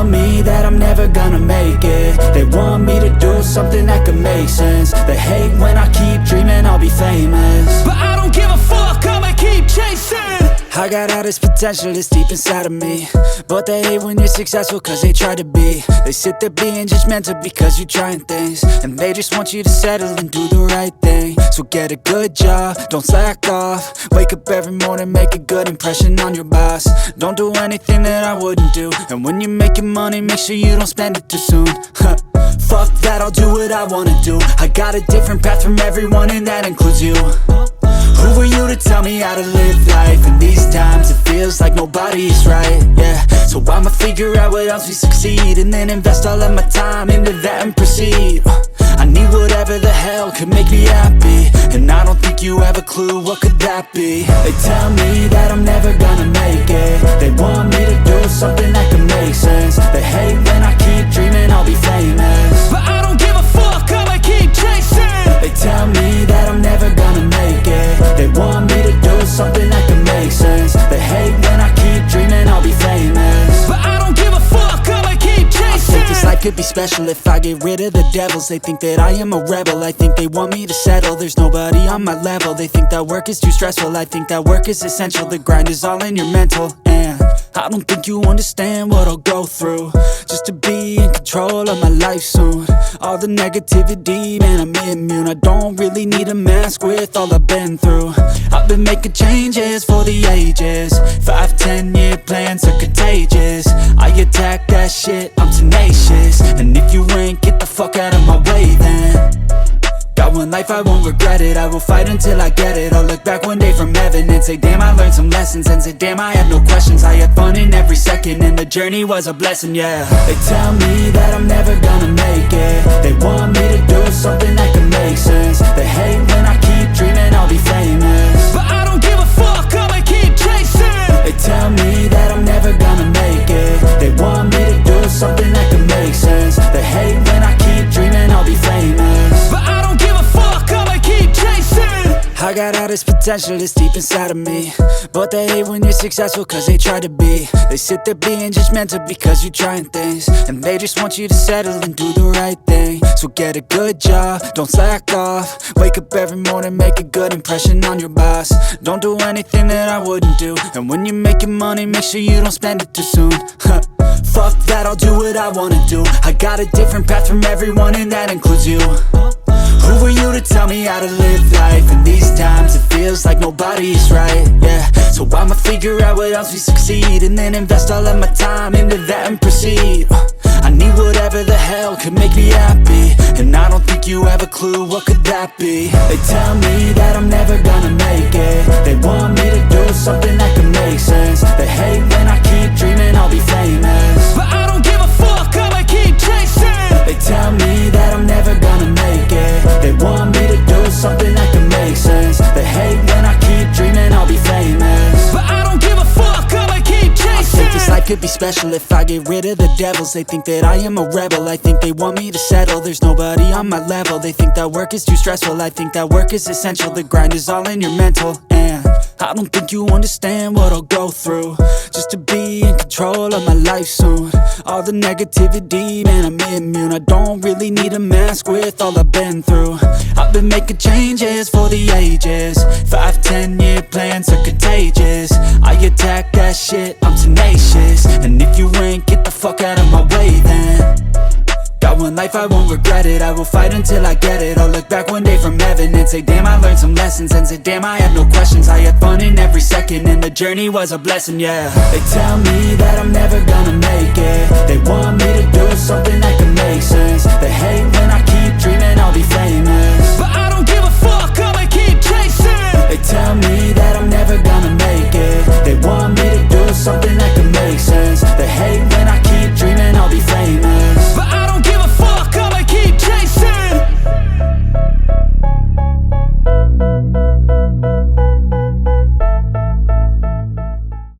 me that I'm never gonna make it. They want me to do something that could make sense. They hate when I keep dreaming I'll be famous, but I don't give a fuck, I'ma keep chasing. I got all this potential that's deep inside of me, but they hate when you're successful cause they try to be. They sit there being judgmental because you're trying things, and they just want you to settle and do the right thing. So get a good job, don't slack off. Wake up every morning, make a good impression on your boss. Don't do anything that I wouldn't do, and when you're making money, make sure you don't spend it too soon. Fuck that, I'll do what I wanna do. I got a different path from everyone, and that includes you. Who are you to tell me how to live life? In these times it feels like nobody's right, yeah. So I'ma figure out what else we succeed, and then invest all of my time into that and proceed. I need whatever the hell could make me happy, and I don't think you have a clue what could that be. They tell me that I'm never gonna make it. They want me to do something that could make sense. They hate when I keep dreaming I'll be famous, but I don't give a fuck, I'ma keep chasing. They tell me that I'm never gonna make it. They want me to do something that can make sense. They hate when I keep dreaming I'll be famous, but I don't give a fuck, I'ma keep chasing. I think this life could be special if I get rid of the devils. They think that I am a rebel, I think they want me to settle. There's nobody on my level. They think that work is too stressful, I think that work is essential. The grind is all in your mental, and I don't think you understand what I'll go through just to be in control of my life soon. All the negativity, man, I'm immune. I don't really need a mask with all I've been through. I've been making changes for the ages. 5-10 year plans are contagious. I attack that shit, I'm tenacious. And if you ain't, get the fuck out of my way then. Got one life, I won't regret it. I will fight until I get it. I'll look back one day from heaven and say, damn, I learned some lessons. And say, damn, I had no questions. I had fun in every second, and the journey was a blessing, yeah. They tell me that I'm never gonna make it. They want me to do something that can make sense. They hate when I keep dreaming I'll be famous, but I don't give a fuck, I'ma keep chasing. They tell me that I'm never gonna make it. They want me to do something that can make sense. They hate when I keep dreaming I'll be famous, but I don't give a fuck, I'ma keep chasing. I got all this potential that's deep inside of me, but they hate when you're successful cause they try to be. They sit there being judgmental because you're trying things, and they just want you to settle and do the right thing. So get a good job, don't slack off. Wake up every morning, make a good impression on your boss. Don't do anything that I wouldn't do, and when you're making money, make sure you don't spend it too soon. Fuck that, I'll do what I wanna do. I got a different path from everyone, and that includes you. Who are you to tell me how to live life? In these times it feels like nobody's right, yeah. So I'ma figure out what else we succeed, and then invest all of my time into that and proceed. I need whatever the hell could make me happy, and I don't think you have a clue what could that be. They tell me that I'm never gonna make it. They want me to do something that can make sense. They hate when I keep dreaming I'll be famous, but I don't give a fuck, I'ma keep chasing. They tell me that I'm never gonna make it. They want me to do something that can make sense. They hate when I keep dreaming I'll be famous, but I don't give a fuck, I'ma keep chasing. I think this life could be special if I get rid of the devils. They think that I am a rebel, I think they want me to settle. There's nobody on my level. They think that work is too stressful, I think that work is essential. The grind is all in your mental, and I don't think you understand what I'll go through just to be in control of my life soon. All the negativity, man, I'm immune. I don't really need a mask with all I've been through. I've been making changes for the ages. 5-10 year plans are contagious. I attack that shit, I'm tenacious. And if you ain't, get the fuck out of my way then. Got one life, I won't regret it. I will fight until I get it. I'll look back one day from heaven and say, damn, I learned some lessons. And say, damn, I have no questions. I had fun in every second, and the journey was a blessing, yeah. They tell me that I'm never gonna make it.